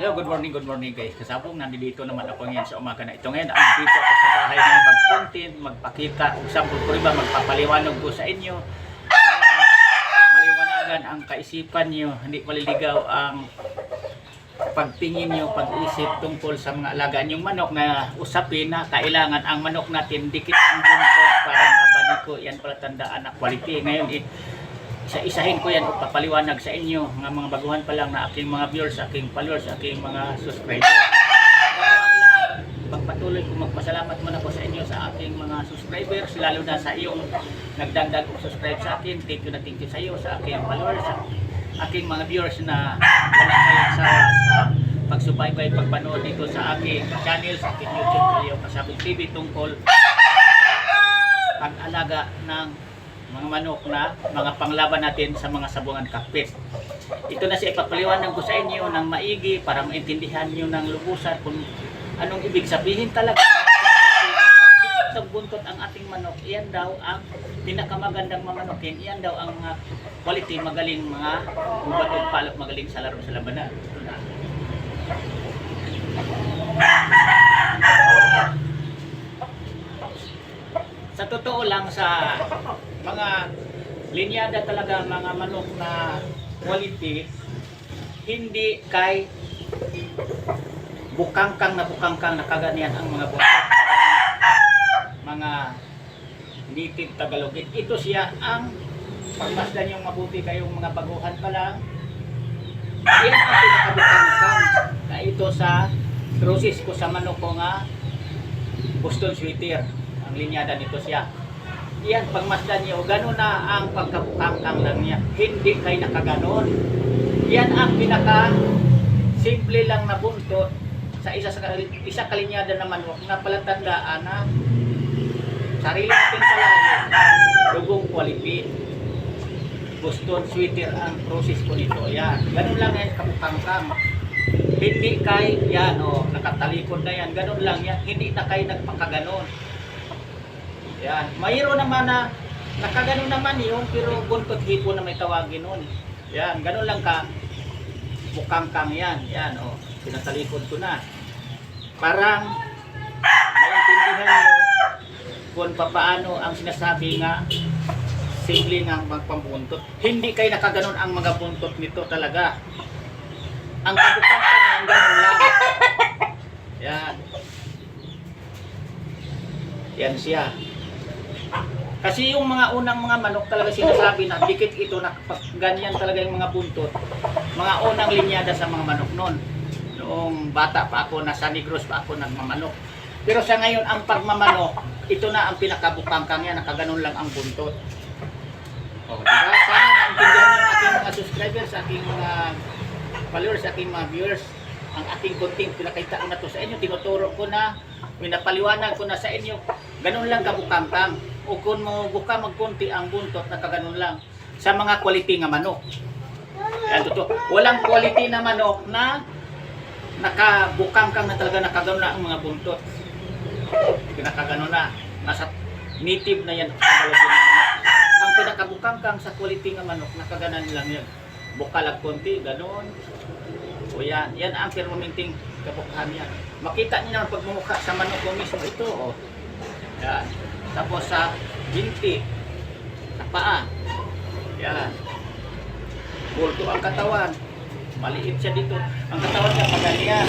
Hello, good morning guys. Kasabong nandito naman ako ngayon sa umaga na ito. Ngayon, dito ako sa bahay na mag-content, magpakita, usapon ko rin ba, magpapaliwanag ko sa inyo para maliwanagan ang kaisipan nyo, hindi maliligaw ang pagtingin nyo, pag-isip tungkol sa mga alagaan yung manok na usapin na kailangan ang manok natin dikit ang buntot para mabaniko. Yan pala tandaan na quality. Ngayon, isa-isahin ko yan o papaliwanag sa inyo ng mga baguhan pa lang na aking mga viewers, aking followers, aking mga subscribers. Pagpatuloy ko magpasalamat muna ko sa inyo sa aking mga subscribers, lalo na sa iyong nagdagdag o subscribe sa akin. Thank you sa iyo, sa aking followers, sa aking mga viewers na wala kayo sa pagsubaybay, pagpanood dito sa aking channel, sa aking YouTube, Leo Pasabog TV tungkol pag-alaga ng mga manok na mga panglaban natin sa mga sabungan kakpit. Ito na siya ipapaliwanag ko sa inyo ng maigi para maintindihan nyo ng lubusan kung anong ibig sabihin talaga. Pag buntot ang ating manok, iyan daw ang pinakamagandang mga manokin, iyan daw ang mga quality, magaling mga ubat palok, magaling sa laro sa labanan. Ito na. Sa totoo lang, sa mga linyada talaga mga manok na quality, hindi kay bukangkang na kaganyan ang mga buntot. Mga native Tagalog. Ito siya ang pagmasdan yung mabuti kayong mga baguhan pa lang. Yan ang pinakabukangkang na ito sa process ko sa manok ko nga Boston Sweater. Ang linyada nito siya. Yan, pagmasdan niyo, gano'n na ang pagkabukangkang lang niya. Hindi kayo nakaganon. Yan ang pinaka simple lang na buntot sa isa kalinyada na manok na palatandaan na sarili natin pala dugong quality. Boston Sweater ang process ko nito. Yan, gano'n lang yan kabukangkang. Hindi kayo, yan o, nakatalikod na yan, gano'n lang yan. Hindi na kayo nagpakaganon. Yan, mayroon naman na nakaganon naman yung pero buntot hipo na may tawagin nun. Yan, ganun lang ka bukangkang yan. Yan, oh, pinatalikod ko na. Parang maintindihan nyo kung paano ang sinasabi nga simple ng magpambuntot. Hindi kayo nakaganon ang mga buntot nito talaga. Ang kabukangkang ang ganun lang. Yan. Yan siya. Kasi yung mga unang mga manok talaga sinasabi na dikit ito na ganyan talaga yung mga buntot. Mga unang linyada sa mga manok noon. Noong bata pa ako, nasa Negros pa ako nagmamanok. Pero sa ngayon ang pagmamanok, ito na ang pinakabukangkang yan, nakaganon lang ang buntot. O, diba? Sana naintindihan yung aking mga subscribers, aking mga followers, aking mga viewers. Ang aking content, pinakita ko na to sa inyo, tinuturo ko na, pinapaliwanag ko na sa inyo. Ganun lang kabukangkang. O kung mo buka magkunti ang buntot, nakaganon lang sa mga quality nga manok. Yan totoo. Walang quality na manok na nakabukangkang na talaga nakaganon na ang mga buntot. Pinakaganon na. Nasa native na yan. Ang pinakabukangkang sa quality nga manok, nakaganon lang yan. Bukalag kunti, ganon. O yan. Yan ang permanenteng kabukhan yan. Makita niyo na pagmumukha sa manok ko mismo ito. O. Yan. Tapos sa binti, sa paa. Yan. Bulto ang katawan. Maliit siya dito. Ang katawan niya paganyan.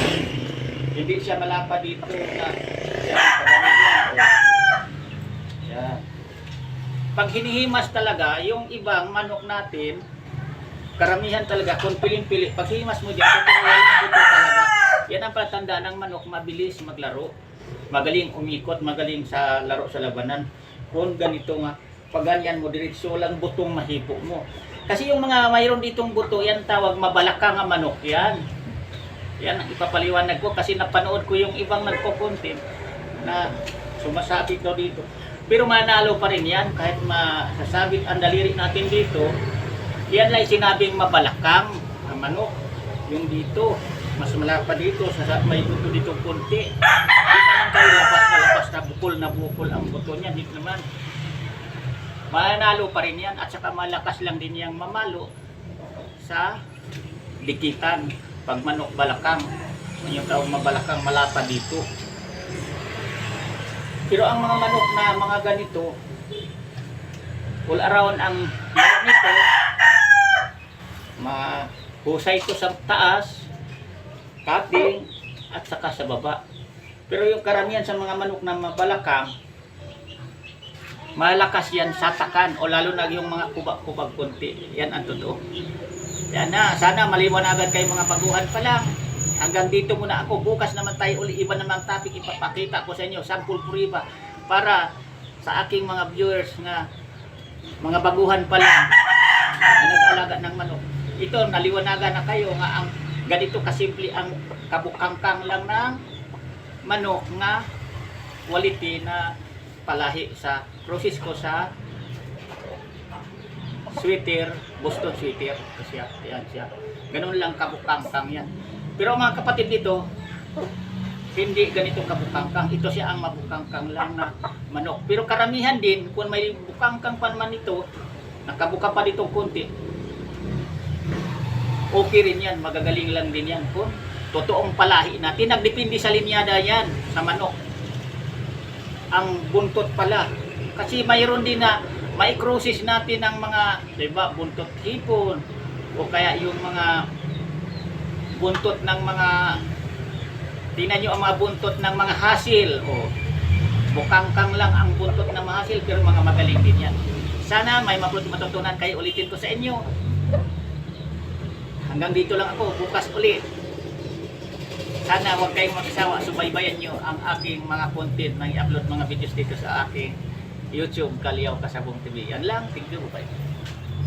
Hindi siya malapa dito. Na, yan, paganyan. Yan. Pag hinihimas talaga, yung ibang manok natin, karamihan talaga, kung piling-pili, pag himas mo dyan, walang buto talaga. Yan ang patanda ng manok, mabilis maglaro. Magaling umikot, magaling sa laro sa labanan. Kung ganito nga, pag ganyan mo, diretso lang butong mahipo mo. Kasi yung mga mayroon ditong buto, yan tawag mabalaka nga manok yan. Yan ang ipapaliwanag ko kasi napanood ko yung ibang nagpo-content na sumasabit daw dito. Pero manalo pa rin yan kahit masasabit ang daliri natin dito. Yan lang sinabing mabalakang ang manok. Yung dito, mas malapa dito, may buto dito kunti. Hindi naman kayo labas na bukol ang buto niya. Dito naman. Manalo pa rin yan at saka malakas lang din yung mamalo sa dikitan. Pag manok balakang, yung tawag mabalakang malapa dito. Pero ang mga manok na mga ganito, all around ang manok nito, mahusay ito sa taas, cutting, at saka sa baba. Pero yung karamihan sa mga manok na mabalakang, malakas yan sa takan o lalo na yung mga kubag-kubag konti. Yan ang totoo. Yan na, sana maliwanagan kayo mga baguhan pa lang. Hanggang dito muna ako. Bukas naman tayo uli. Iba namang topic ipapakita ko sa inyo. Sample puriba para sa aking mga viewers na mga baguhan pa lang na nag-alaga ng manok. Ito, naliwanagan na kayo nga ang ganito kasimple ang kabukangkang lang ng manok nga quality na palahi sa process ko sa sweater, Boston sweater. Siya, yan siya. Ganun lang kabukangkang yan. Pero mga kapatid dito, hindi ganito kabukangkang. Ito siya ang mabukangkang lang na manok. Pero karamihan din, kung may bukangkang pa naman ito, nakabuka pa dito konti, okay rin yan, magagaling lang din yan. Kung totoong palahi natin, nagdepende sa linyada yan, sa manok. Ang buntot pala. Kasi mayroon din na mai-crosses natin ng mga, diba, buntot hipon, o kaya yung mga buntot ng mga, tingnan nyo ang mga buntot ng mga hasil, o bukangkang lang ang buntot ng mga hasil, pero mga magaling din yan. Sana may matutunan kayo, ulitin ko sa inyo. Hanggang dito lang ako, bukas ulit. Sana huwag kayong magsawa, subaybayan nyo ang aking mga content na i-upload mga videos dito sa aking YouTube, Kaliyaw Kasabong TV. Yan lang, thank you, bye.